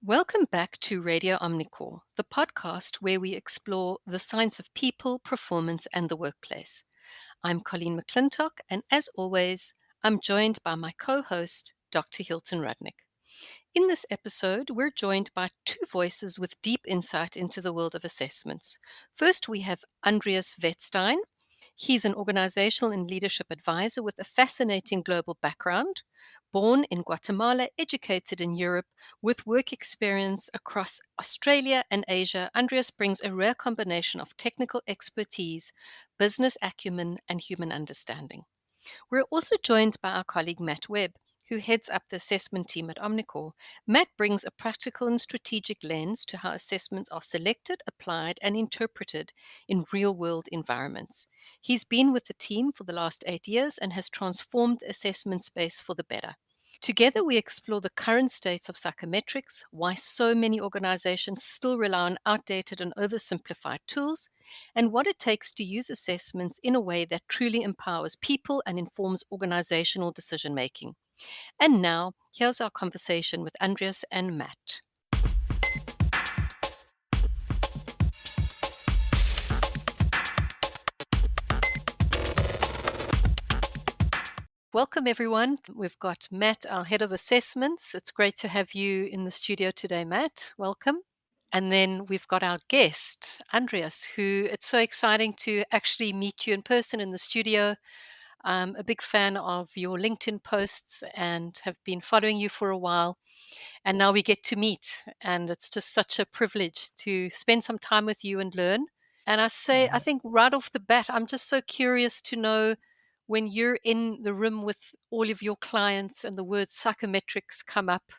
Welcome back to Radio Omnicor, the podcast where we explore the science of people, performance, and the workplace. I'm Colleen McClintock, and as always, I'm joined by my co-host, Dr. Hilton Rudnick. In this episode, we're joined by two voices with deep insight into the world of assessments. First, we have Andreas Wettstein. He's an organizational and leadership advisor with a fascinating global background. Born in Guatemala, educated in Europe, with work experience across Australia and Asia, Andreas brings a rare combination of technical expertise, business acumen, and human understanding. We're also joined by our colleague Mathew Webb, who heads up the assessment team at Omnicor. Matt brings a practical and strategic lens to how assessments are selected, applied, and interpreted in real world environments. He's been with the team for the last 8 years and has transformed the assessment space for the better. Together, we explore the current state of psychometrics, why so many organizations still rely on outdated and oversimplified tools, and what it takes to use assessments in a way that truly empowers people and informs organizational decision making. And now, here's our conversation with Andreas and Matt. Welcome, everyone. We've got Matt, our head of assessments. It's great to have you in the studio today, Matt. Welcome. And then we've got our guest, Andreas, who it's so exciting to actually meet you in person in the studio. I'm a big fan of your LinkedIn posts and have been following you for a while. And now we get to meet. And it's just such a privilege to spend some time with you and learn. And I think right off the bat, I'm just so curious to know when you're in the room with all of your clients and the word psychometrics come up,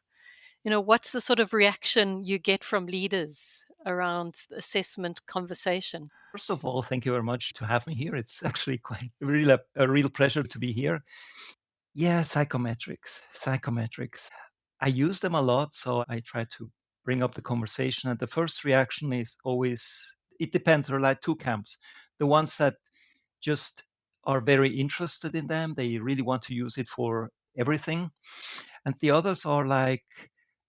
what's the sort of reaction you get from leaders around the assessment conversation? First of all, thank you very much to have me here. It's actually quite really a real pleasure to be here. Yeah, psychometrics. I use them a lot, so I try to bring up the conversation. And the first reaction is always, it depends. There are like two camps. The ones that just are very interested in them, they really want to use it for everything. And the others are like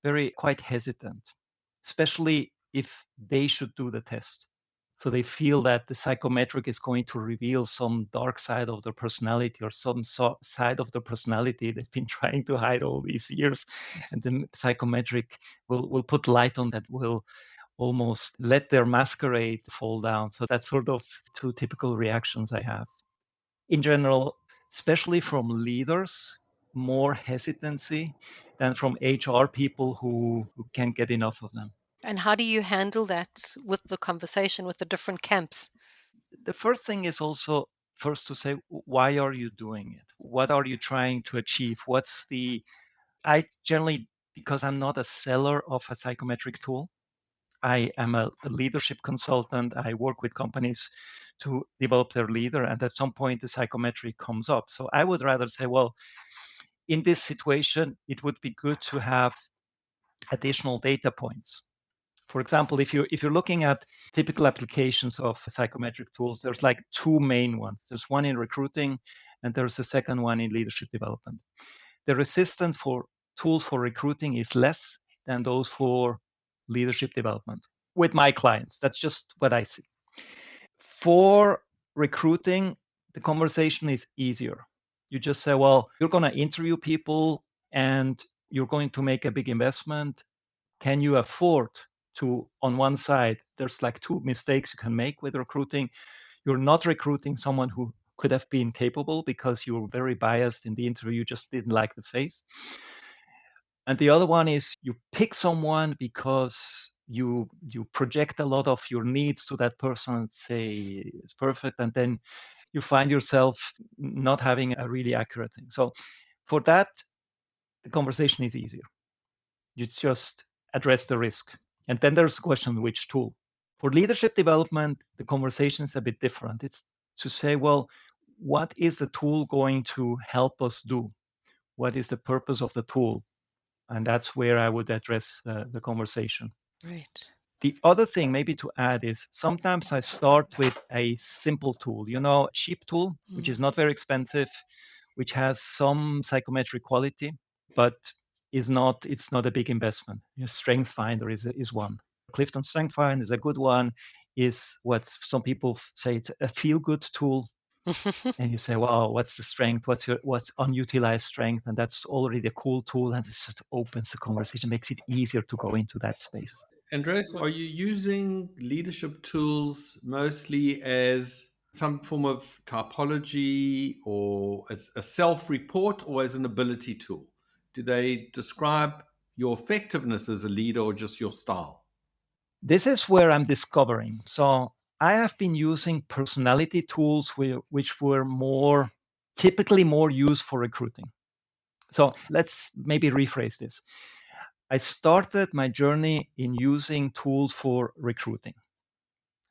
very quite hesitant, especially if they should do the test. So they feel that the psychometric is going to reveal some dark side of their personality or some side of their personality they've been trying to hide all these years. And the psychometric will put light on that, will almost let their masquerade fall down. So that's sort of two typical reactions I have. In general, especially from leaders, more hesitancy than from HR people who can't get enough of them. And how do you handle that with the conversation with the different camps? The first thing is also first to say, why are you doing it? What are you trying to achieve? I generally, because I'm not a seller of a psychometric tool, I am a leadership consultant. I work with companies to develop their leader, and at some point the psychometric comes up. So I would rather say, well, in this situation, it would be good to have additional data points. For example, if you're looking at typical applications of psychometric tools, there's like two main ones. There's one in recruiting, and there's a second one in leadership development. The resistance for tools for recruiting is less than those for leadership development. With my clients, that's just what I see. For recruiting, the conversation is easier. You just say, well, you're going to interview people and you're going to make a big investment. Can you afford to, on one side, there's like two mistakes you can make with recruiting. You're not recruiting someone who could have been capable because you were very biased in the interview, you just didn't like the face. And the other one is you pick someone because you project a lot of your needs to that person and say it's perfect, and then you find yourself not having a really accurate thing. So for that, the conversation is easier. You just address the risk. And then there's the question, which tool? For leadership development, the conversation is a bit different. It's to say, well, what is the tool going to help us do? What is the purpose of the tool? And that's where I would address the conversation. Right. The other thing maybe to add is sometimes I start with a simple tool, a cheap tool, which is not very expensive, which has some psychometric quality, but it's not a big investment. Strength Finder is one. Clifton Strength Finder is a good one. Is what some people say it's a feel good tool. And you say, "Wow, what's the strength? What's unutilized strength?" And that's already a cool tool, and it just opens the conversation, makes it easier to go into that space. Andreas, are you using leadership tools mostly as some form of typology or as a self report or as an ability tool? Do they describe your effectiveness as a leader or just your style? This is where I'm discovering. So I have been using personality tools which were typically more used for recruiting. So let's maybe rephrase this. I started my journey in using tools for recruiting.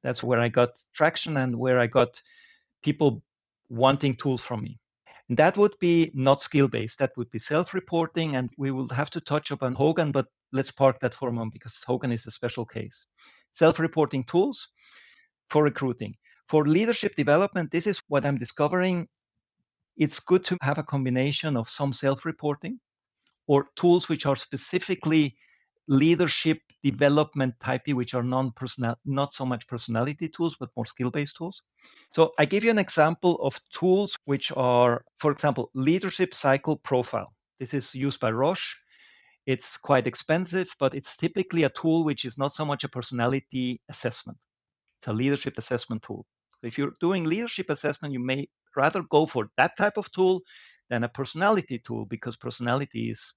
That's where I got traction and where I got people wanting tools from me. And that would be not skill based, that would be self reporting. And we will have to touch upon Hogan, but let's park that for a moment because Hogan is a special case. Self reporting tools for recruiting. For leadership development, this is what I'm discovering. It's good to have a combination of some self reporting or tools which are specifically leadership development type, which are non-personal, not so much personality tools, but more skill-based tools. So I give you an example of tools which are, for example, leadership cycle profile. This is used by Roche. It's quite expensive, but it's typically a tool which is not so much a personality assessment. It's a leadership assessment tool. If you're doing leadership assessment, you may rather go for that type of tool than a personality tool because personality is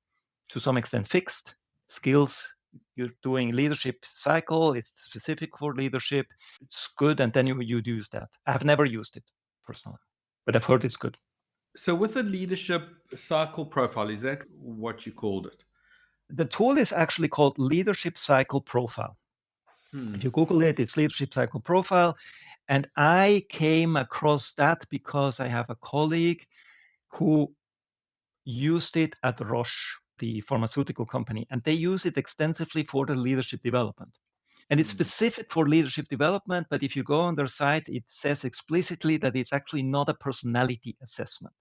to some extent fixed. Skills, you're doing leadership cycle, it's specific for leadership. It's good, and then you use that. I've never used it personally, but I've heard it's good. So, with the leadership cycle profile, is that what you called it? The tool is actually called Leadership Cycle Profile. If you Hmm. Google it, it's Leadership Cycle Profile. And I came across that because I have a colleague who used it at Roche, the pharmaceutical company, and they use it extensively for the leadership development. And it's Hmm. specific for leadership development, but if you go on their site, it says explicitly that it's actually not a personality assessment.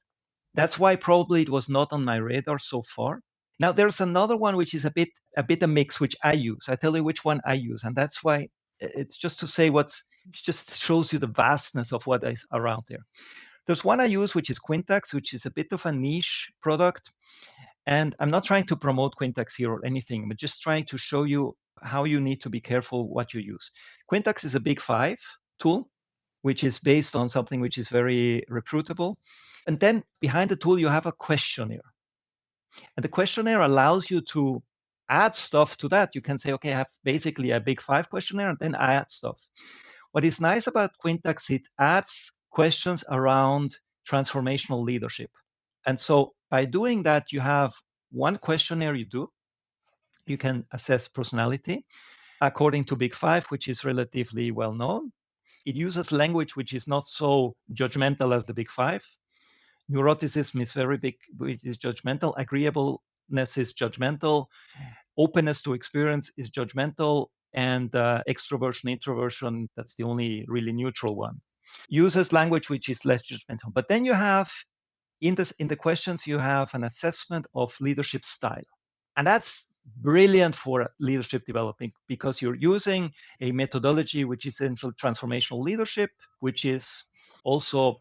That's why probably it was not on my radar so far. Now there's another one which is a bit a mix, which I use. I tell you which one I use, and that's why it's just to say it just shows you the vastness of what is around there. There's one I use, which is Quintax, which is a bit of a niche product. And I'm not trying to promote Quintax here or anything, but just trying to show you how you need to be careful what you use. Quintax is a big five tool, which is based on something which is very reproducible. And then behind the tool, you have a questionnaire. And the questionnaire allows you to add stuff to that. You can say, okay, I have basically a big five questionnaire, and then I add stuff. What is nice about Quintax, it adds questions around transformational leadership. And so by doing that, you have one questionnaire you do. You can assess personality according to Big Five, which is relatively well known. It uses language which is not so judgmental as the Big Five. Neuroticism is very big, which is judgmental. Agreeableness is judgmental. Openness to experience is judgmental. And extroversion, introversion, that's the only really neutral one. Uses language which is less judgmental. But then you have, in the questions, you have an assessment of leadership style. And that's brilliant for leadership development because you're using a methodology which is essentially transformational leadership, which is also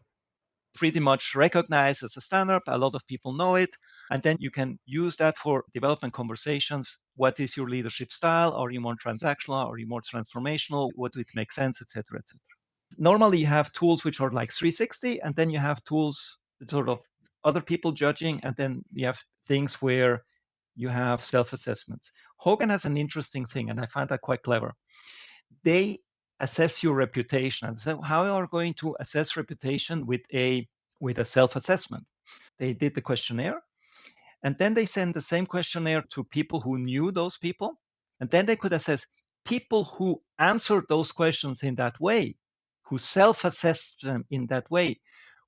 pretty much recognized as a standard. A lot of people know it. And then you can use that for development conversations. What is your leadership style? Are you more transactional? Are you more transformational? What would make sense, et cetera, et cetera. Normally, you have tools which are like 360, and then you have tools sort of other people judging, and then you have things where you have self-assessments. Hogan has an interesting thing, and I find that quite clever. They assess your reputation. And so how are you going to assess reputation with a self-assessment? They did the questionnaire, and then they send the same questionnaire to people who knew those people. And then they could assess people who answered those questions in that way, who self-assessed them in that way,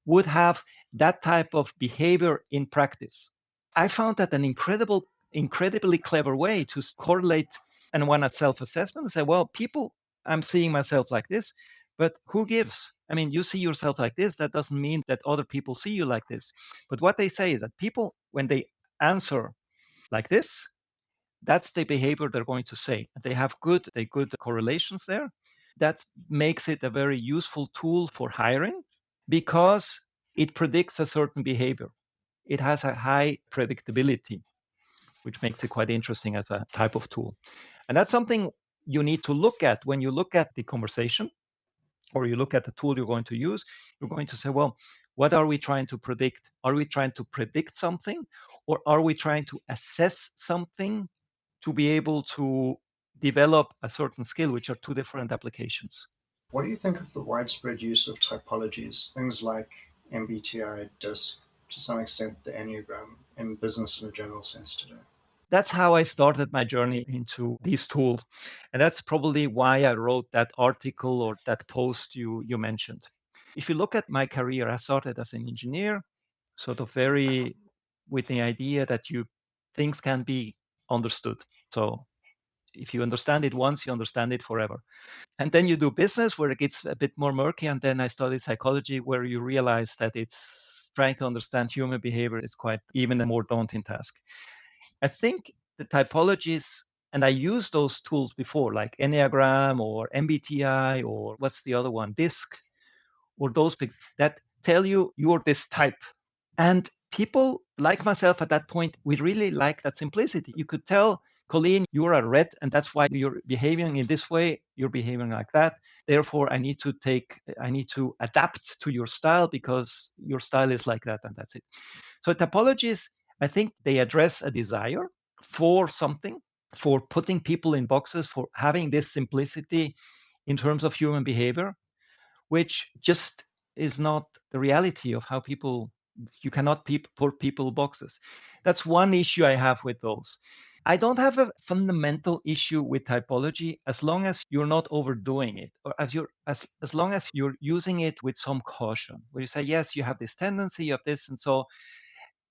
would have that type of behavior in practice. I found that an incredibly clever way to correlate and one at self-assessment and say, well, people, I'm seeing myself like this, but who gives? I mean, you see yourself like this. That doesn't mean that other people see you like this. But what they say is that people, when they answer like this, that's the behavior they're going to say. They have good correlations there. That makes it a very useful tool for hiring because it predicts a certain behavior. It has a high predictability, which makes it quite interesting as a type of tool. And that's something you need to look at when you look at the conversation or you look at the tool you're going to use. You're going to say, well, what are we trying to predict? Are we trying to predict something, or are we trying to assess something to be able to develop a certain skill, which are two different applications? What do you think of the widespread use of typologies, things like MBTI, DISC, to some extent the Enneagram, in business in a general sense today? That's how I started my journey into these tools. And that's probably why I wrote that article or that post you mentioned. If you look at my career, I started as an engineer, sort of very with the idea that things can be understood. So if you understand it once, you understand it forever. And then you do business where it gets a bit more murky. And then I studied psychology where you realize that it's trying to understand human behavior is quite even a more daunting task. I think the typologies, and I used those tools before, like Enneagram or MBTI or what's the other one, DISC, or those that tell you you're this type. And people like myself at that point, we really like that simplicity. You could tell, Colleen, you're a red, and that's why you're behaving in this way. You're behaving like that. Therefore, I need to adapt to your style because your style is like that, and that's it. So typologies, I think they address a desire for something, for putting people in boxes, for having this simplicity in terms of human behavior, which just is not the reality of how you cannot put people boxes. That's one issue I have with those. I don't have a fundamental issue with typology as long as you're not overdoing it, or as long as you're using it with some caution, where you say, yes, you have this tendency, you have this,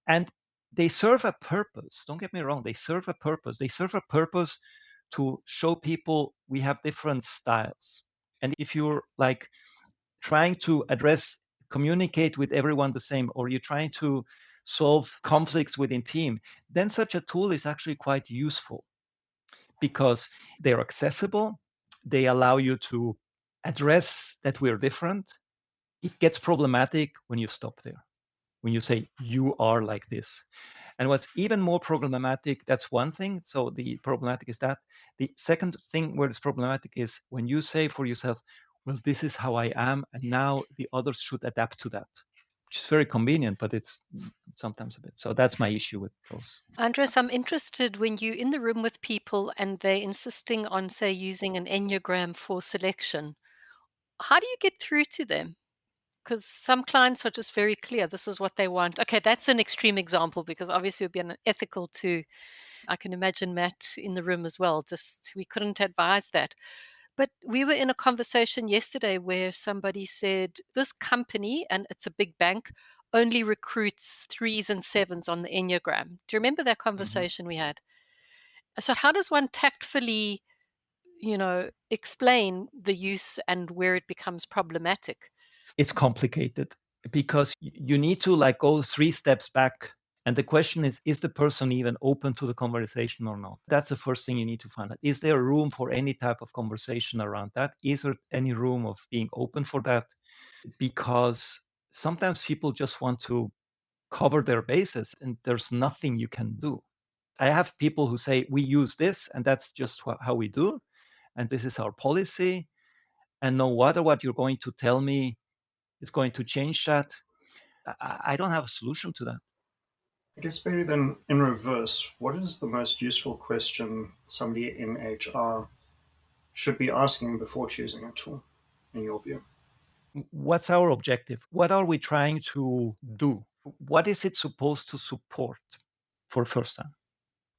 and they serve a purpose. Don't get me wrong, they serve a purpose. They serve a purpose to show people we have different styles. And if you're like trying to communicate with everyone the same, or you're trying to solve conflicts within team, then such a tool is actually quite useful because they're accessible. They allow you to address that we're different. It gets problematic when you stop there, when you say you are like this. And what's even more problematic, that's one thing. So the problematic is that. The second thing where it's problematic is when you say for yourself, well, this is how I am, and now the others should adapt to that, which is very convenient, but it's sometimes a bit. So that's my issue with those. Andres, I'm interested when you're in the room with people and they're insisting on, say, using an Enneagram for selection. How do you get through to them? Because some clients are just very clear, this is what they want. Okay, that's an extreme example because obviously it would be unethical to, I can imagine Matt in the room as well, just we couldn't advise that. But we were in a conversation yesterday where somebody said, this company, and it's a big bank, only recruits 3s and 7s on the Enneagram. Do you remember that conversation we had? So how does one tactfully, explain the use and where it becomes problematic? It's complicated because you need to like go 3 steps back. And the question is the person even open to the conversation or not? That's the first thing you need to find out. Is there room for any type of conversation around that? Is there any room of being open for that? Because sometimes people just want to cover their bases and there's nothing you can do. I have people who say, we use this and that's just how we do. And this is our policy. And no matter what you're going to tell me is going to change that. I don't have a solution to that. I guess maybe then in reverse, what is the most useful question somebody in HR should be asking before choosing a tool, in your view? What's our objective? What are we trying to do? What is it supposed to support for first time?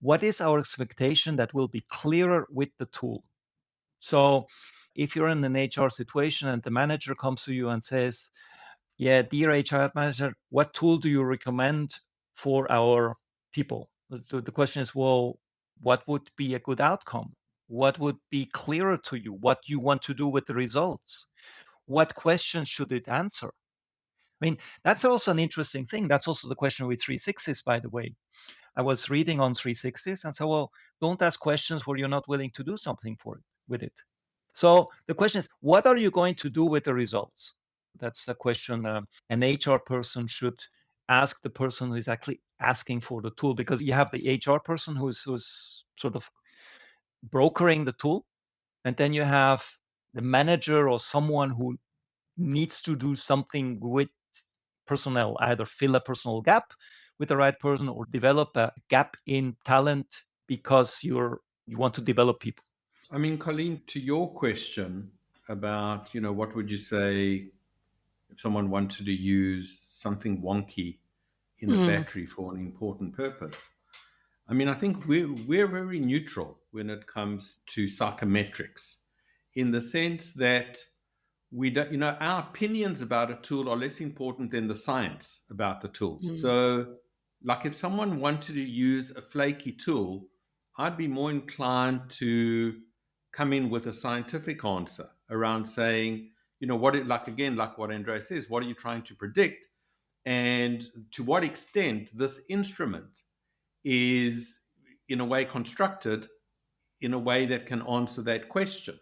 What is our expectation that will be clearer with the tool? So if you're in an HR situation and the manager comes to you and says, yeah, dear HR manager, what tool do you recommend for our people? So the question is, well, what would be a good outcome? What would be clearer to you? What you want to do with the results? What questions should it answer? I mean, that's also an interesting thing. That's also the question with 360s, by the way. I was reading on 360s and said, well, don't ask questions where you're not willing to do something with it. So the question is, what are you going to do with the results? That's the question an HR person should ask the person who is actually asking for the tool, because you have the HR person who's sort of brokering the tool, and then you have the manager or someone who needs to do something with personnel, either fill a personal gap with the right person or develop a gap in talent because you want to develop people. I mean, Colleen, to your question about, what would you say if someone wanted to use something wonky in a battery for an important purpose? I mean, I think we're very neutral when it comes to psychometrics, in the sense that we don't, our opinions about a tool are less important than the science about the tool. So, like if someone wanted to use a flaky tool, I'd be more inclined to come in with a scientific answer around saying, what it like what Andreas says, what are you trying to predict? And to what extent this instrument is in a way constructed in a way that can answer that question.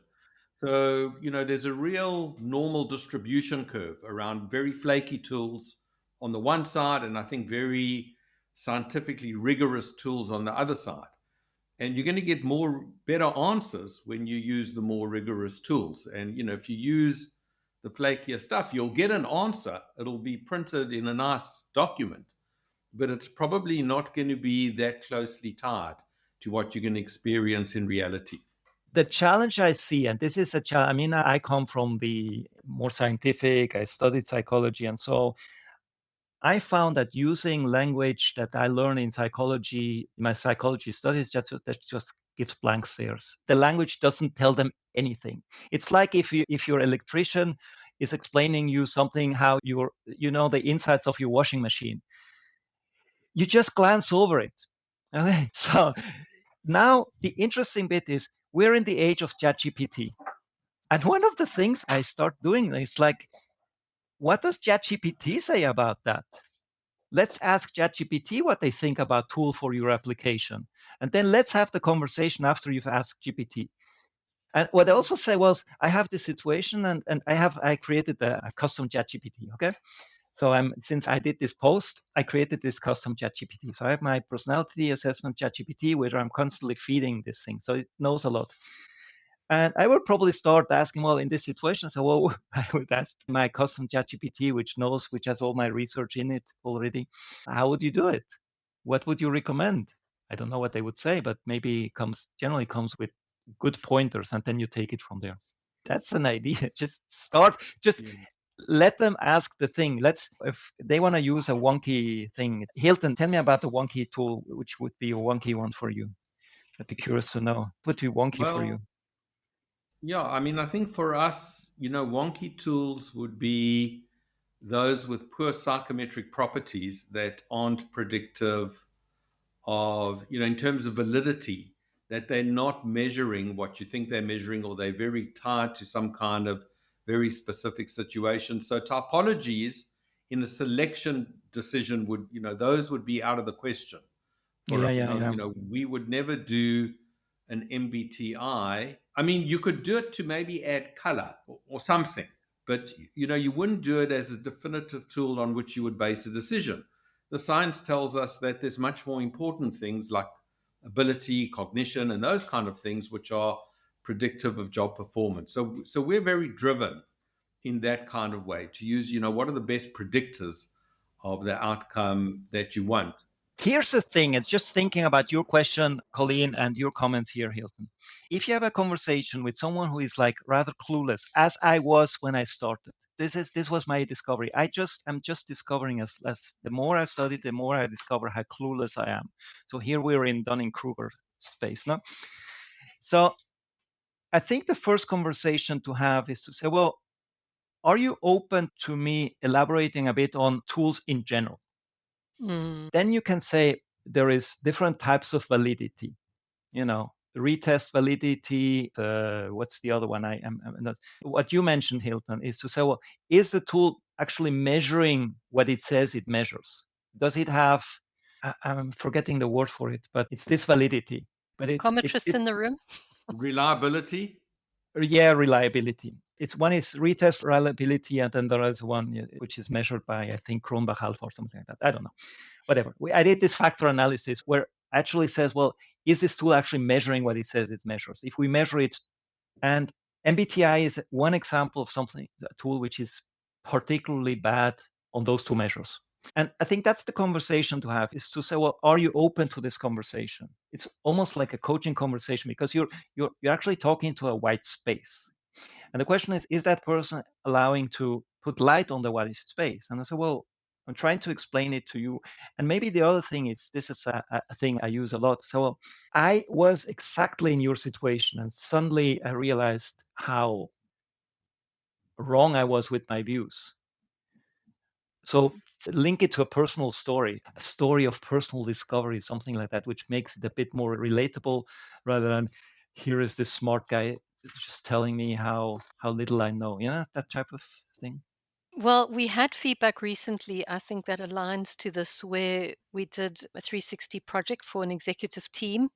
So, there's a real normal distribution curve around very flaky tools on the one side, and I think very scientifically rigorous tools on the other side. And you're going to get better answers when you use the more rigorous tools. And, if you use the flakier stuff, you'll get an answer. It'll be printed in a nice document, but it's probably not going to be that closely tied to what you're going to experience in reality. The challenge I see, and this is a challenge, I mean, I come from the more scientific, I studied psychology. And so I found that using language that I learned in psychology, my psychology studies, that just gives blank stares. The language doesn't tell them anything. It's like if your electrician is explaining you something, how the insides of your washing machine. You just glance over it. Okay, so now the interesting bit is we're in the age of ChatGPT. And one of the things I start doing is like, what does ChatGPT say about that? Let's ask ChatGPT what they think about tool for your application. And then let's have the conversation after you've asked GPT. And what I also say was, I have this situation and I created a custom ChatGPT, okay? So since I did this post, I created this custom ChatGPT. So I have my personality assessment ChatGPT, where I'm constantly feeding this thing. So it knows a lot. And I would probably start asking, well, in this situation, so well, I would ask my custom ChatGPT, which has all my research in it already. How would you do it? What would you recommend? I don't know what they would say, but maybe generally comes with good pointers, and then you take it from there. That's an idea. Just let them ask the thing. If they want to use a wonky thing, Hilton, tell me about the wonky tool, which would be a wonky one for you. I'd be curious to know. What would be wonky for you? Yeah, I mean, I think for us, wonky tools would be those with poor psychometric properties that aren't predictive of, in terms of validity, that they're not measuring what you think they're measuring, or they're very tied to some kind of very specific situation. So typologies in a selection decision would, those would be out of the question for us. We would never do an MBTI. I mean, you could do it to maybe add color or something, but you wouldn't do it as a definitive tool on which you would base a decision. The science tells us that there's much more important things like ability, cognition, and those kind of things, which are predictive of job performance. So we're very driven in that kind of way to use, what are the best predictors of the outcome that you want. Here's the thing, it's just thinking about your question, Colleen, and your comments here, Hilton. If you have a conversation with someone who is like rather clueless, as I was when I started, this was my discovery. I'm just discovering as the more I study, the more I discover how clueless I am. So here we're in Dunning-Kruger space, no? So I think the first conversation to have is to say, well, are you open to me elaborating a bit on tools in general? Then you can say there is different types of validity, retest validity. What's the other one? What you mentioned, Hilton, is to say, well, is the tool actually measuring what it says it measures? Does it have, I'm forgetting the word for it, but it's this validity. But Psychometrists in the room? Reliability? Yeah, reliability. It's one is retest reliability, and then there is one which is measured by, I think, Kronbach alpha or something like that. I don't know. Whatever. I did this factor analysis where actually says, well, is this tool actually measuring what it says it measures? If we measure it, and MBTI is one example of something, a tool which is particularly bad on those two measures. And I think that's the conversation to have, is to say, well, are you open to this conversation? It's almost like a coaching conversation, because you're actually talking to a white space. And the question is that person allowing to put light on the white space? And I say, well, I'm trying to explain it to you. And maybe the other thing is, this is a thing I use a lot. So I was exactly in your situation, and suddenly I realized how wrong I was with my views. So link it to a personal story, a story of personal discovery, something like that, which makes it a bit more relatable, rather than here is this smart guy just telling me how little I know, that type of thing. Well, we had feedback recently, I think that aligns to this, where we did a 360 project for an executive team,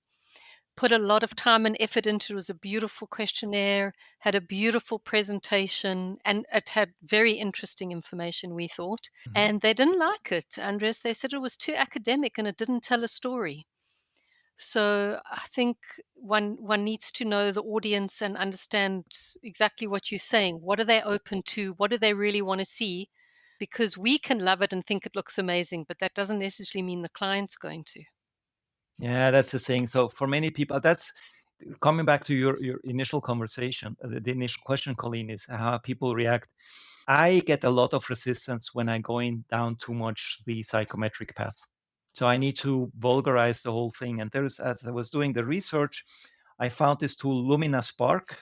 put a lot of time and effort into it. It was a beautiful questionnaire, had a beautiful presentation, and it had very interesting information, we thought. And they didn't like it, Andreas. They said it was too academic and it didn't tell a story. So I think one needs to know the audience and understand exactly what you're saying. What are they open to? What do they really want to see? Because we can love it and think it looks amazing, but that doesn't necessarily mean the client's going to. Yeah, that's the thing. So for many people, that's coming back to your initial conversation. The initial question, Colleen, is how people react. I get a lot of resistance when I'm going down too much the psychometric path. So I need to vulgarize the whole thing. And there's, as I was doing the research, I found this tool, Lumina Spark.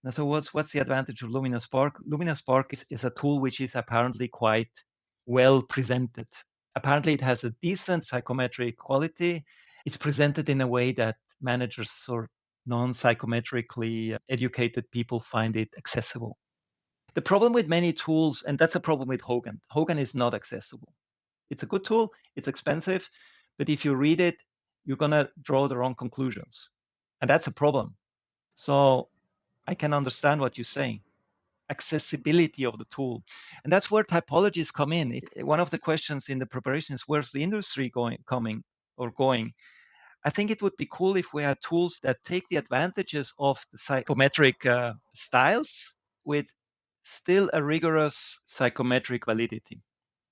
And so what's the advantage of Lumina Spark? Lumina Spark is a tool which is apparently quite well presented. Apparently it has a decent psychometric quality. It's presented in a way that managers or non-psychometrically educated people find it accessible. The problem with many tools, and that's a problem with Hogan, Hogan is not accessible. It's a good tool, it's expensive, but if you read it, you're going to draw the wrong conclusions. And that's a problem. So I can understand what you're saying. Accessibility of the tool. And that's where typologies come in. One of the questions in the preparation is, where's the industry going? I think it would be cool if we had tools that take the advantages of the psychometric styles with still a rigorous psychometric validity.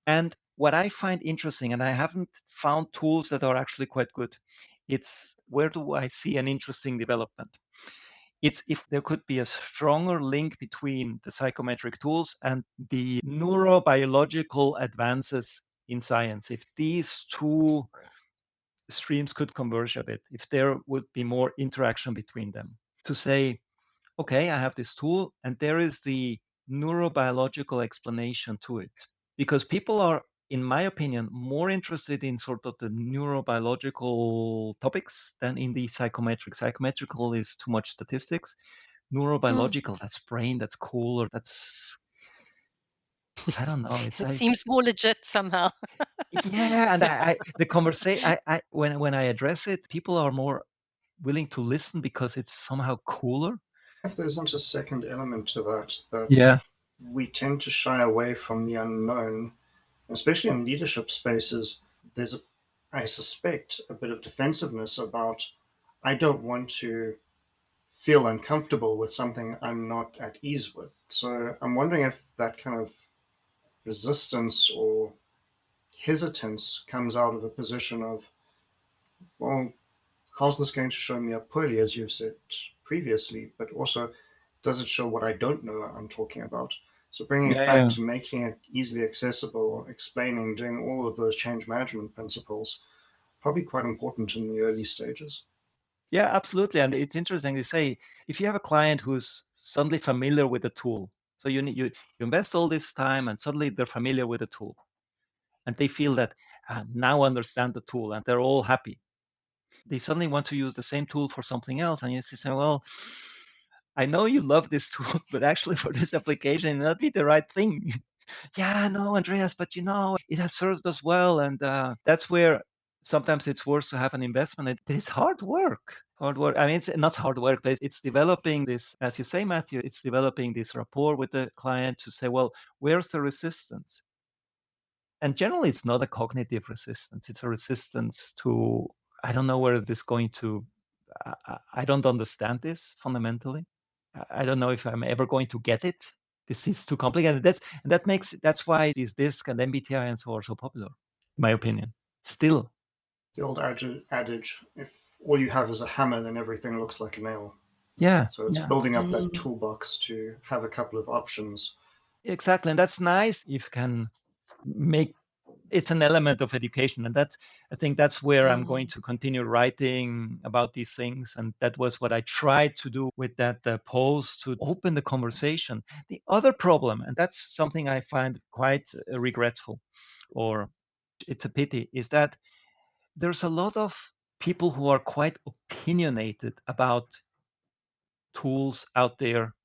And what I find interesting, and I haven't found tools that are actually quite good, it's where do I see an interesting development? It's if there could be a stronger link between the psychometric tools and the neurobiological advances in science. If these two streams could converge a bit, if there would be more interaction between them, to say, okay, I have this tool and there is the neurobiological explanation to it. Because people are, in my opinion, more interested in sort of the neurobiological topics than in the psychometric. Psychometrical is too much statistics. Neurobiological, that's brain, that's cool, or that's, I don't know. It's It like, seems more legit somehow. yeah, and the conversation, when I address it, people are more willing to listen because it's somehow cooler. If there isn't a second element to that, Yeah. we tend to shy away from the unknown, especially in leadership spaces. There's, I suspect, a bit of defensiveness about, I don't want to feel uncomfortable with something I'm not at ease with. So I'm wondering if that kind of resistance or hesitance comes out of a position of, well, how's this going to show me up poorly, as you've said previously, but also, does it show what I don't know I'm talking about? So bringing it back to making it easily accessible, explaining, doing all of those change management principles, probably quite important in the early stages. Yeah, absolutely. And it's interesting to say, if you have a client who's suddenly familiar with the tool, so you invest all this time and suddenly they're familiar with the tool and they feel that now understand the tool and they're all happy. They suddenly want to use the same tool for something else. And you say, well, I know you love this tool, but actually for this application, it may not be the right thing. Yeah, no, Andreas, but it has served us well. And that's where sometimes it's worth to have an investment. But it's hard work. Hard work. I mean, it's not hard work, but it's developing this, as you say, Mathew, it's developing this rapport with the client to say, well, where's the resistance? And generally, it's not a cognitive resistance. It's a resistance to, I don't know where this is going to, I don't understand this fundamentally. I don't know if I'm ever going to get it. This is too complicated. That's why these DISC and MBTI and so are so popular, in my opinion. Still. The old adage, if all you have is a hammer, then everything looks like a nail. Yeah. So it's building up that toolbox to have a couple of options. Exactly. And that's nice if you can make it's an element of education. And I think that's where I'm going to continue writing about these things. And that was what I tried to do with that post, to open the conversation. The other problem, and that's something I find quite regretful, or it's a pity, is that there's a lot of people who are quite opinionated about tools out there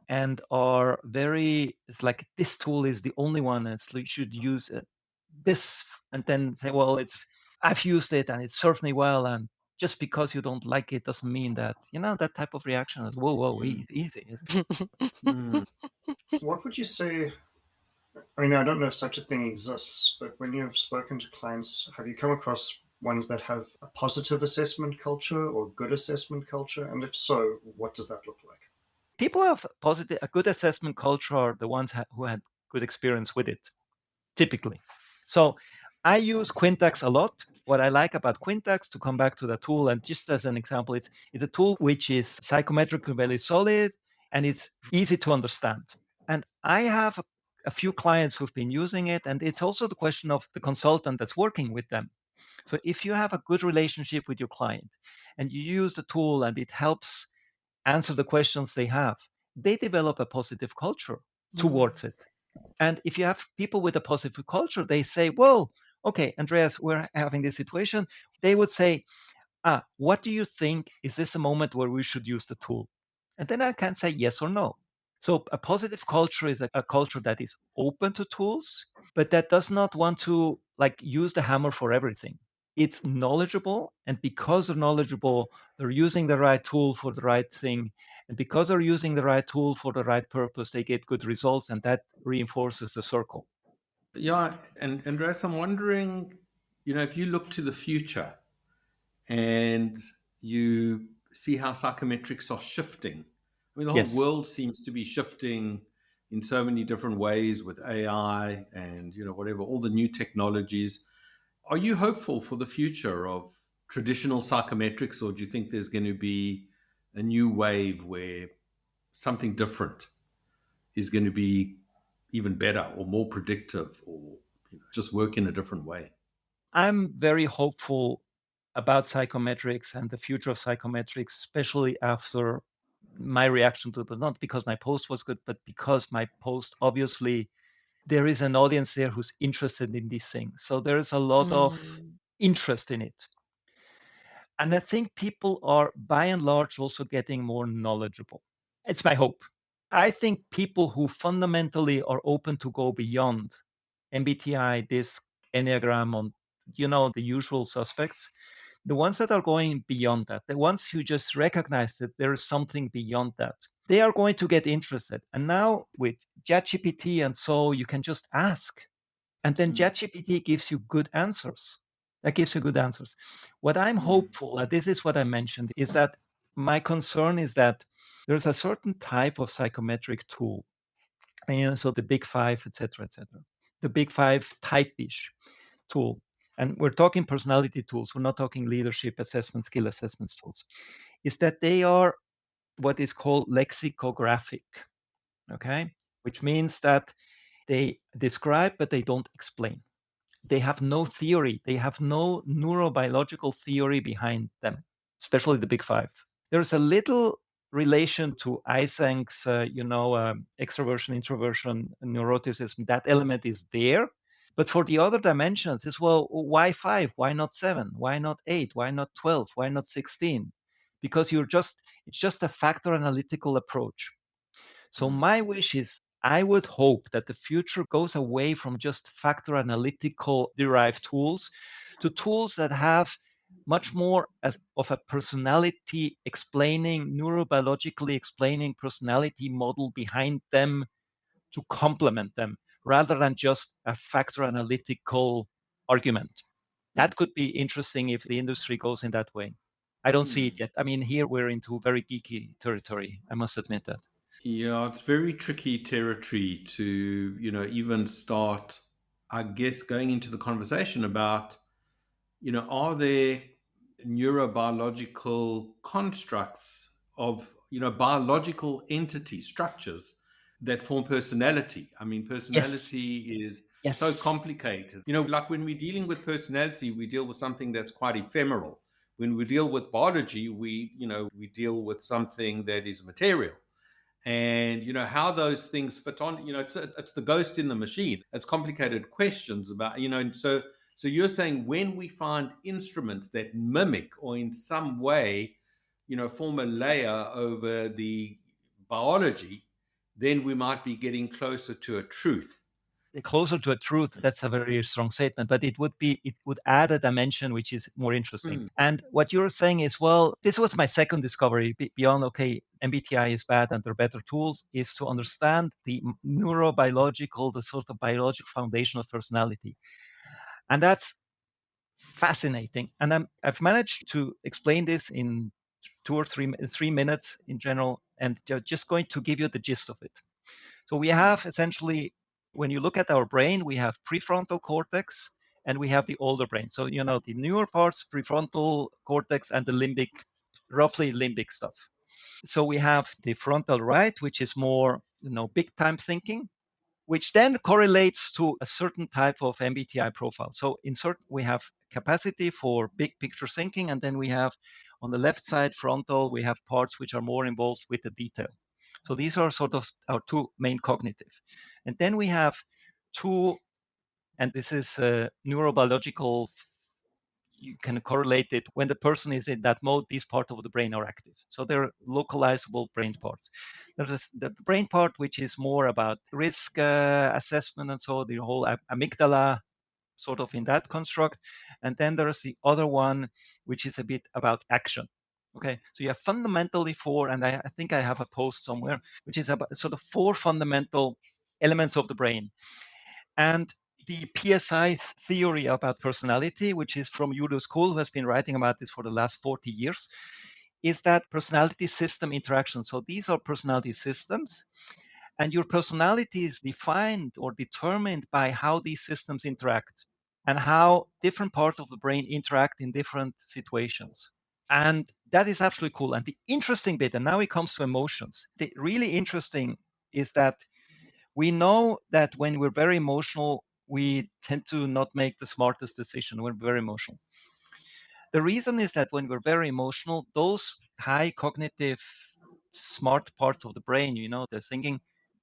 and are it's like, this tool is the only one, it's you should use it, this, and then say, well, I've used it and it served me well, and just because you don't like it doesn't mean that, that type of reaction is, whoa, easy. What would you say? I mean, I don't know if such a thing exists, but when you've spoken to clients, have you come across ones that have a positive assessment culture or good assessment culture? And if so, what does that look like? People who have a good assessment culture are the ones who had good experience with it, typically. So I use Quintax a lot. What I like about Quintax, to come back to the tool, and just as an example, it's a tool which is psychometrically very solid and it's easy to understand. And I have a few clients who've been using it, and it's also the question of the consultant that's working with them. So if you have a good relationship with your client and you use the tool and it helps answer the questions they have, they develop a positive culture towards it. And if you have people with a positive culture, they say, well, okay, Andreas, we're having this situation. They would say, what do you think? Is this a moment where we should use the tool? And then I can say yes or no. So a positive culture is a culture that is open to tools, but that does not want to use the hammer for everything. It's knowledgeable, and because they're knowledgeable, they're using the right tool for the right thing. And because they're using the right tool for the right purpose, they get good results, and that reinforces the circle. Yeah, and Andreas, I'm wondering, if you look to the future and you see how psychometrics are shifting. I mean, the whole world seems to be shifting in so many different ways with AI and, whatever, all the new technologies. Are you hopeful for the future of traditional psychometrics, or do you think there's going to be a new wave where something different is going to be even better or more predictive, or just work in a different way? I'm very hopeful about psychometrics and the future of psychometrics, especially after my reaction to it, not because my post was good, but because my post, obviously, there is an audience there who's interested in these things. So there is a lot of interest in it. And I think people are, by and large, also getting more knowledgeable. It's my hope. I think people who fundamentally are open to go beyond MBTI, DISC, Enneagram, on the usual suspects, the ones that are going beyond that, the ones who just recognize that there is something beyond that, they are going to get interested. And now with ChatGPT and so, you can just ask, and then ChatGPT gives you good answers. That gives you good answers. What I'm hopeful, and this is what I mentioned, is that my concern is that there's a certain type of psychometric tool, and so the big five, etc., the big five type-ish tool. And we're talking personality tools. We're not talking leadership assessment, skill assessments tools. Is that they are what is called lexicographic, okay? Which means that they describe, but they don't explain. They have no theory. They have no neurobiological theory behind them, especially the big five. There's a little relation to Eysenck's, extroversion, introversion, neuroticism. That element is there. But for the other dimensions, it's, well, why 5? Why not 7? Why not 8? Why not 12? Why not 16? Because it's just a factor analytical approach. So my wish is, I would hope that the future goes away from just factor analytical derived tools to tools that have much more of a personality explaining, neurobiologically explaining personality model behind them to complement them rather than just a factor analytical argument. That could be interesting if the industry goes in that way. I don't see it yet. I mean, here we're into very geeky territory. I must admit that. Yeah, it's very tricky territory to, even start, I guess, going into the conversation about, are there neurobiological constructs of, biological entity structures that form personality? I mean, Yes. personality is so Yes. complicated. Like when we're dealing with personality, we deal with something that's quite ephemeral. When we deal with biology, we deal with something that is material. And how those things fit on, it's the ghost in the machine. It's complicated questions about, and so you're saying when we find instruments that mimic or in some way form a layer over the biology, then we might be getting closer to a truth. Closer to a truth, that's a very strong statement, but it would add a dimension which is more interesting. And what you're saying is, well, this was my second discovery beyond, okay, MBTI is bad and there are better tools, is to understand the neurobiological, the sort of biological foundation of personality. And that's fascinating. And I've managed to explain this in 2 or 3 minutes in general, and just going to give you the gist of it. So we have essentially, when you look at our brain, we have prefrontal cortex and we have the older brain. So, the newer parts, prefrontal cortex and the limbic, roughly limbic stuff. So we have the frontal right, which is more, big time thinking, which then correlates to a certain type of MBTI profile. So we have capacity for big picture thinking, and then we have on the left side frontal, we have parts which are more involved with the detail. So these are sort of our two main cognitive. And then we have two, and this is neurobiological, you can correlate it when the person is in that mode, these parts of the brain are active. So they're localizable brain parts. There's the brain part, which is more about risk assessment and so the whole amygdala sort of in that construct. And then there's the other one, which is a bit about action. Okay, so you have fundamentally four, and I think I have a post somewhere, which is about sort of four fundamental elements of the brain. And the PSI theory about personality, which is from Udo School, who has been writing about this for the last 40 years, is that personality system interaction. So these are personality systems, and your personality is defined or determined by how these systems interact and how different parts of the brain interact in different situations. And that is absolutely cool. And the interesting bit, and now it comes to emotions, the really interesting is that we know that when we're very emotional, we tend to not make the smartest decision. We're very emotional. The reason is that when we're very emotional, those high cognitive smart parts of the brain, they're thinking,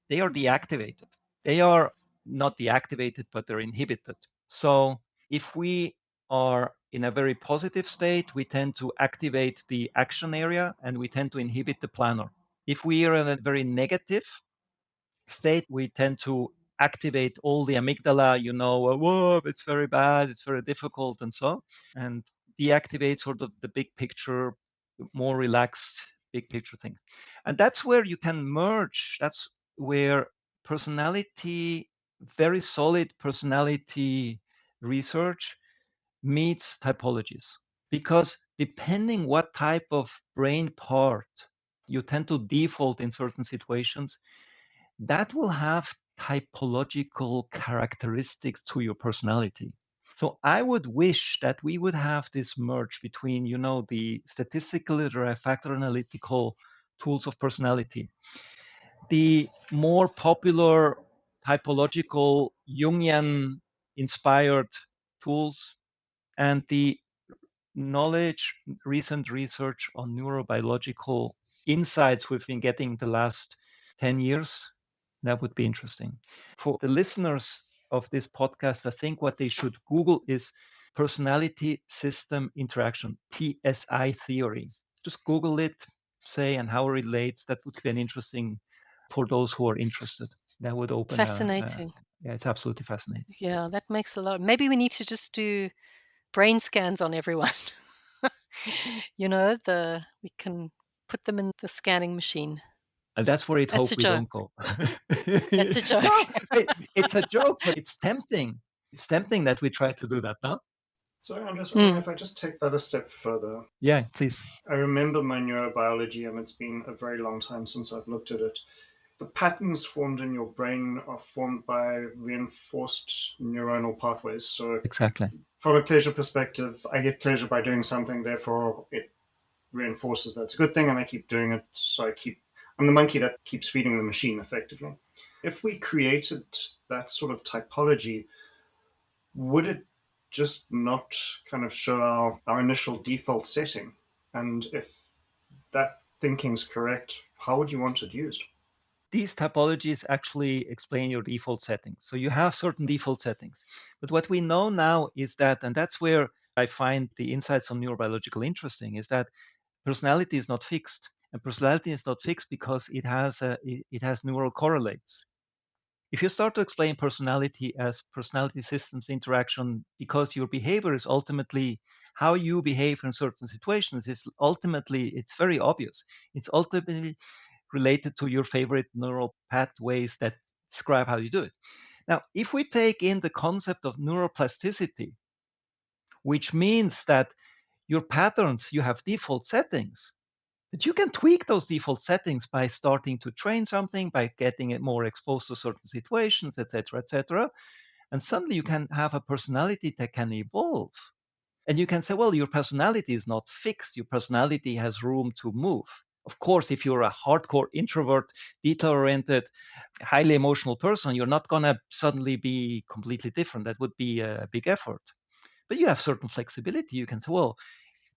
they are deactivated. They are not deactivated, but they're inhibited. So if we are in a very positive state, we tend to activate the action area and we tend to inhibit the planner. If we are in a very negative state, we tend to activate all the amygdala, whoa, it's very bad, it's very difficult, and so, and deactivate sort of the big picture, more relaxed big picture thing. And that's where you can merge. That's where personality, very solid personality research meets typologies. Because depending what type of brain part you tend to default in certain situations, that will have typological characteristics to your personality. So I would wish that we would have this merge between, the statistically derived factor analytical tools of personality, the more popular typological Jungian inspired tools, and the knowledge, recent research on neurobiological insights we've been getting the last 10 years. That would be interesting. For the listeners of this podcast, I think what they should Google is personality system interaction, PSI theory. Just Google it, say, and how it relates. That would be an interesting for those who are interested. That would open Fascinating. yeah, it's absolutely fascinating. Yeah, that makes a lot. Maybe we need to just do brain scans on everyone. We can put them in the scanning machine. And that's where it That's hope a we joke. don't go. That's a joke. No, it's a joke, but it's tempting. It's tempting that we try to do that, no? So, Andreas, I mean, Mm. if I just take that a step further, Yeah, please. I remember my neurobiology, and it's been a very long time since I've looked at it. The patterns formed in your brain are formed by reinforced neuronal pathways. So, Exactly. from a pleasure perspective, I get pleasure by doing something, therefore it reinforces that it's a good thing, and I keep doing it. So I'm the monkey that keeps feeding the machine effectively. If we created that sort of typology, would it just not kind of show our initial default setting? And if that thinking's correct, how would you want it used? These typologies actually explain your default settings. So you have certain default settings. But what we know now is that, and that's where I find the insights on neurobiological interesting, is that personality is not fixed. And personality is not fixed because it has neural correlates. If you start to explain personality as personality systems interaction, because your behavior is ultimately how you behave in certain situations, it's very obvious. It's ultimately related to your favorite neural pathways that describe how you do it. Now, if we take in the concept of neuroplasticity, which means that your patterns, you have default settings, but you can tweak those default settings by starting to train something, by getting it more exposed to certain situations, etc., etc. And suddenly you can have a personality that can evolve. And you can say, well, your personality is not fixed. Your personality has room to move. Of course, if you're a hardcore introvert, detail-oriented, highly emotional person, you're not going to suddenly be completely different. That would be a big effort. But you have certain flexibility. You can say, well,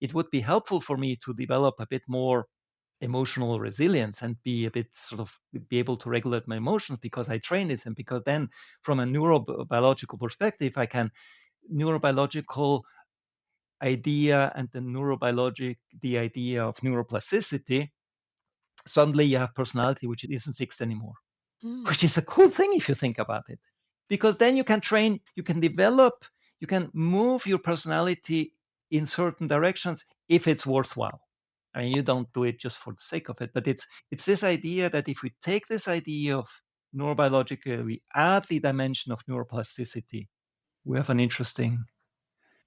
it would be helpful for me to develop a bit more emotional resilience and be a bit be able to regulate my emotions because I train this, and because then from a neurobiological perspective, I can neurobiological idea and the idea of neuroplasticity, suddenly you have personality which isn't fixed anymore, which is a cool thing if you think about it. Because then you can train, you can develop, you can move your personality in certain directions if it's worthwhile. I mean, you don't do it just for the sake of it, but it's this idea that if we take this idea of neurobiological, we add the dimension of neuroplasticity, we have an interesting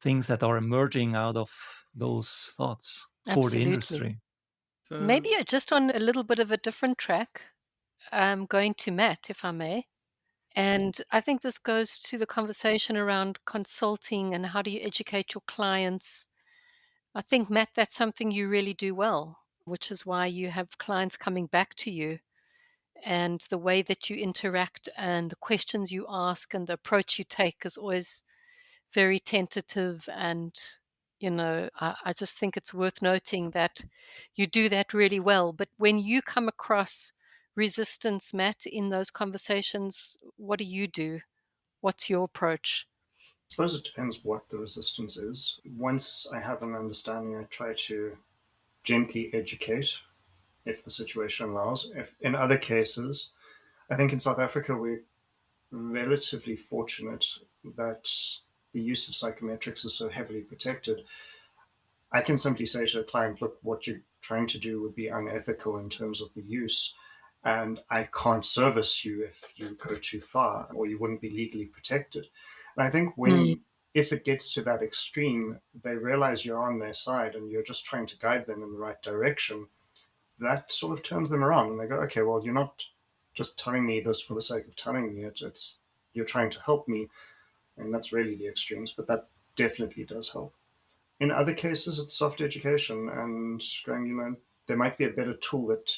things that are emerging out of those thoughts for the Absolutely. industry. So Maybe just on a little bit of a different track, I'm going to Matt, if I may. And I think this goes to the conversation around consulting and how do you educate your clients. I think, Matt, that's something you really do well, which is why you have clients coming back to you. And the way that you interact and the questions you ask and the approach you take is always very tentative. And, I just think it's worth noting that you do that really well. But when you come across resistance, Matt, in those conversations, what do you do? What's your approach? I suppose it depends what the resistance is. Once I have an understanding, I try to gently educate if the situation allows. If in other cases, I think in South Africa we're relatively fortunate that the use of psychometrics is so heavily protected. I can simply say to a client, look, what you're trying to do would be unethical in terms of the use, and I can't service you if you go too far, or you wouldn't be legally protected. And I think if it gets to that extreme, they realize you're on their side and you're just trying to guide them in the right direction. That sort of turns them around, and they go, okay, well, you're not just telling me this for the sake of telling me it. It's you're trying to help me, and that's really the extremes, but that definitely does help. In other cases, it's soft education and going, there might be a better tool that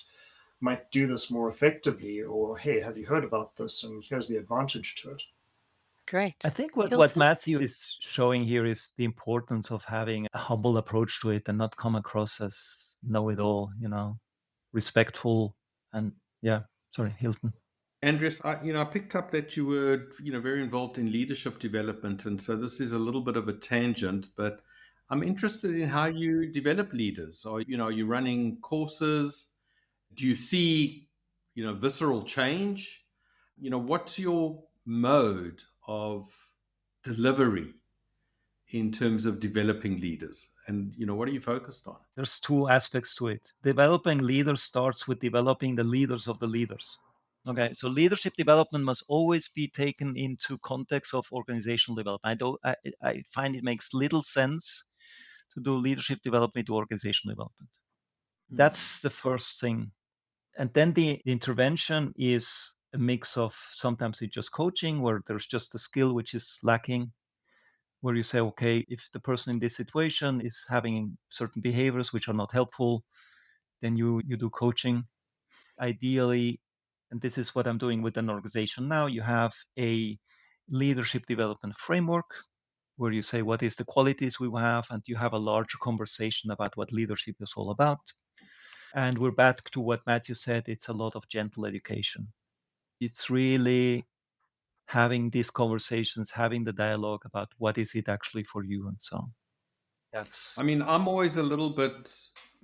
might do this more effectively, or hey, have you heard about this? And here's the advantage to it. Great. I think what Hilton? Mathew is showing here is the importance of having a humble approach to it and not come across as know-it-all, respectful. And yeah, sorry, Hilton. Andreas, I picked up that you were, very involved in leadership development, and so this is a little bit of a tangent, but I'm interested in how you develop leaders. Are you running courses? Do you see, visceral change? What's your mode of delivery in terms of developing leaders? And, what are you focused on? There's two aspects to it. Developing leaders starts with developing the leaders of the leaders. Okay, so leadership development must always be taken into context of organizational development. I find it makes little sense to do leadership development to organizational development. That's the first thing. And then the intervention is a mix of, sometimes it's just coaching where there's just a skill which is lacking, where you say, okay, if the person in this situation is having certain behaviors which are not helpful, then you do coaching. Ideally, and this is what I'm doing with an organization now, you have a leadership development framework where you say, what is the qualities we have? And you have a larger conversation about what leadership is all about. And we're back to what Mathew said. It's a lot of gentle education. It's really having these conversations, having the dialogue about what is it actually for you and so on. I'm always a little bit,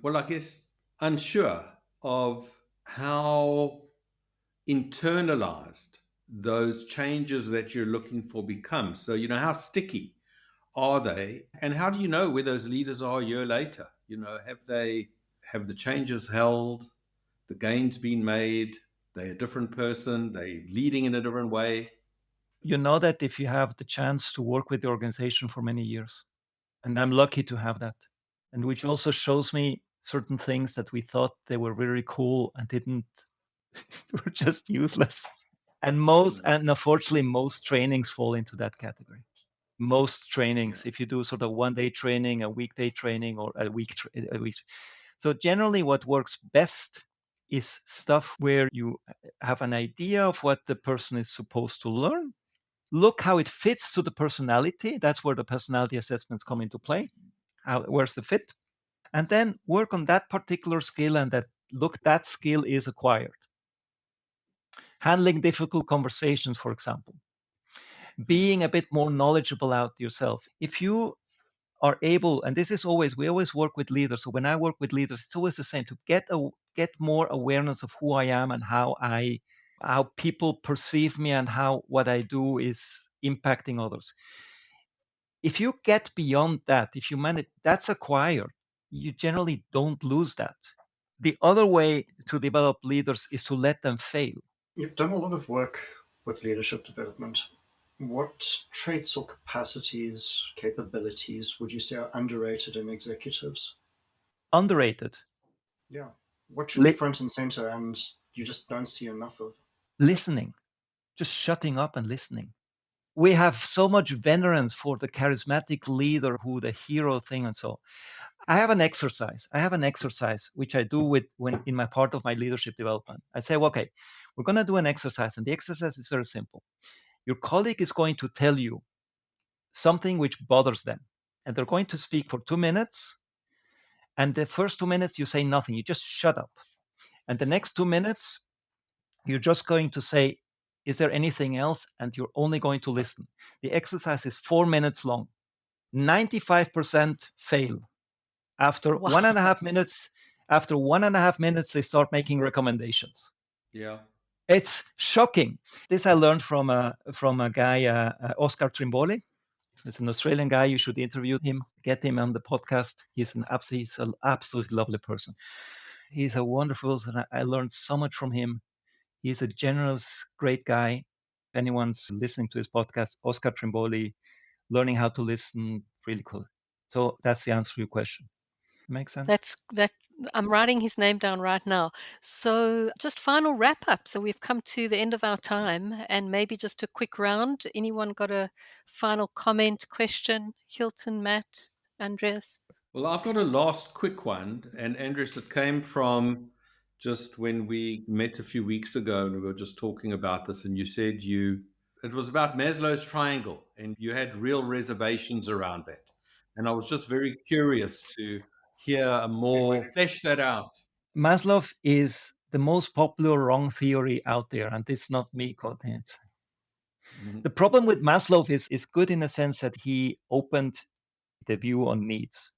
I guess, unsure of how internalized those changes that you're looking for become. So, how sticky are they? And how do you know where those leaders are a year later? Have the changes held, the gains been made, they're a different person, they're leading in a different way? You know that if you have the chance to work with the organization for many years, and I'm lucky to have that, and which also shows me certain things that we thought they were very cool and didn't, were just useless. And unfortunately, most trainings fall into that category. Most trainings, if you do sort of 1 day training, a weekday training, or a week. So generally what works best is stuff where you have an idea of what the person is supposed to learn. Look how it fits to the personality. That's where the personality assessments come into play. Where's the fit? And then work on that particular skill, and that skill is acquired. Handling difficult conversations, for example. Being a bit more knowledgeable out yourself. If you are able, and this is always, we always work with leaders. So when I work with leaders, it's always the same, to get more awareness of who I am and how people perceive me and how what I do is impacting others. If you get beyond that, if you manage, that's acquired. You generally don't lose that. The other way to develop leaders is to let them fail. You've done a lot of work with leadership development. What traits or capacities, capabilities would you say are underrated in executives? Underrated? Yeah. What should be front and center and you just don't see enough of? Listening. Just shutting up and listening. We have so much venerance for the charismatic leader, who the hero thing and so. I have an exercise which I do in my part of my leadership development. I say, okay, we're going to do an exercise, and the exercise is very simple. Your colleague is going to tell you something which bothers them, and they're going to speak for 2 minutes. And the first 2 minutes, you say nothing. You just shut up. And the next 2 minutes, you're just going to say, is there anything else? And you're only going to listen. The exercise is 4 minutes long. 95% fail. After 1.5 minutes, they start making recommendations. Yeah. It's shocking. This I learned from a guy, Oscar Trimboli. It's an Australian guy. You should interview him, get him on the podcast. He's an absolutely lovely person. He's a wonderful, and I learned so much from him. He's a generous, great guy. If anyone's listening to his podcast, Oscar Trimboli, learning how to listen, really cool. So that's the answer to your question. Makes sense? I'm writing his name down right now. So just final wrap up. So we've come to the end of our time, and maybe just a quick round. Anyone got a final comment, question? Hilton, Matt, Andreas? Well, I've got a last quick one. And Andreas, it came from just when we met a few weeks ago, and we were just talking about this, and you said it was about Maslow's triangle, and you had real reservations around that. And I was just very curious to hear more, flesh that out. Maslow is the most popular wrong theory out there, and it's not me quoting it. Mm-hmm. The problem with Maslow is good in a sense that he opened the view on needs.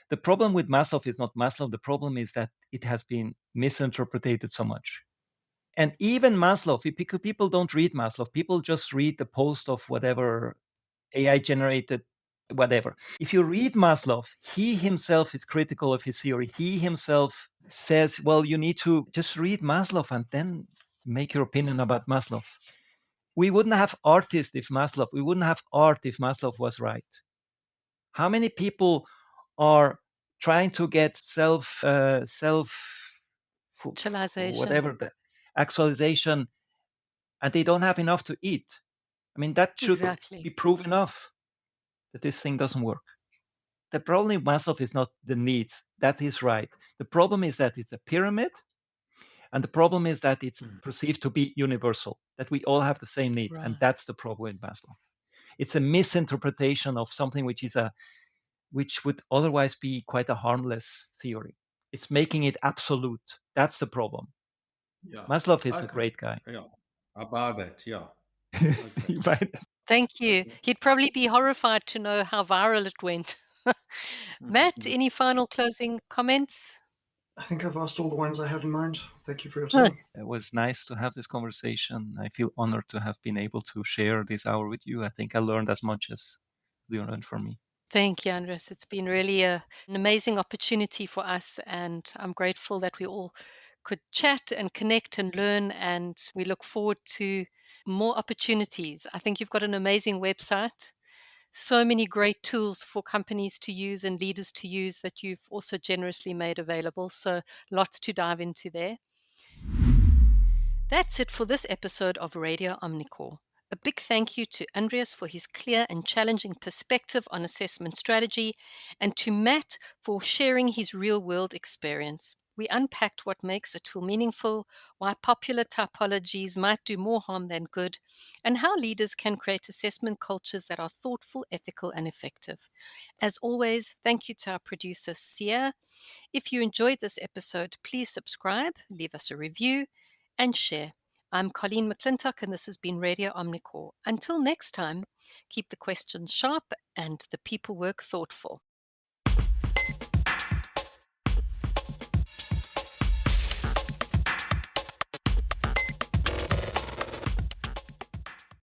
The problem with Maslow is not Maslow. The problem is that it has been misinterpreted so much. And even Maslow, people don't read Maslow. People just read the post of whatever AI generated, whatever. If you read Maslow, he himself is critical of his theory. He himself says, well, you need to just read Maslow and then make your opinion about Maslow. We wouldn't have artists if we wouldn't have art if Maslow was right. How many people are trying to get Actualization. whatever, actualization, and they don't have enough to eat? I mean, that should Exactly. be proof enough that this thing doesn't work. The problem with Maslow is not the needs. That is right. The problem is that it's a pyramid, and the problem is that it's perceived to be universal, that we all have the same needs, and Right. that's the problem with Maslow. It's a misinterpretation of something which would otherwise be quite a harmless theory. It's making it absolute. That's the problem. Yeah. Maslow is a Okay. great guy. Yeah. I buy that. Yeah. Right. Thank you. He'd probably be horrified to know how viral it went. Matt, any final closing comments? I think I've asked all the ones I had in mind. Thank you for your time. It was nice to have this conversation. I feel honored to have been able to share this hour with you. I think I learned as much as you learned from me. Thank you, Andreas. It's been really an amazing opportunity for us, and I'm grateful that we all could chat and connect and learn, and we look forward to more opportunities. I think you've got an amazing website, so many great tools for companies to use and leaders to use that you've also generously made available, so lots to dive into there. That's it for this episode of Radio Omnicor. A big thank you to Andreas for his clear and challenging perspective on assessment strategy, and to Matt for sharing his real-world experience. We unpacked what makes a tool meaningful, why popular typologies might do more harm than good, and how leaders can create assessment cultures that are thoughtful, ethical, and effective. As always, thank you to our producer, Sia. If you enjoyed this episode, please subscribe, leave us a review, and share. I'm Colleen McClintock, and this has been Radio Omnicor. Until next time, keep the questions sharp and the people work thoughtful.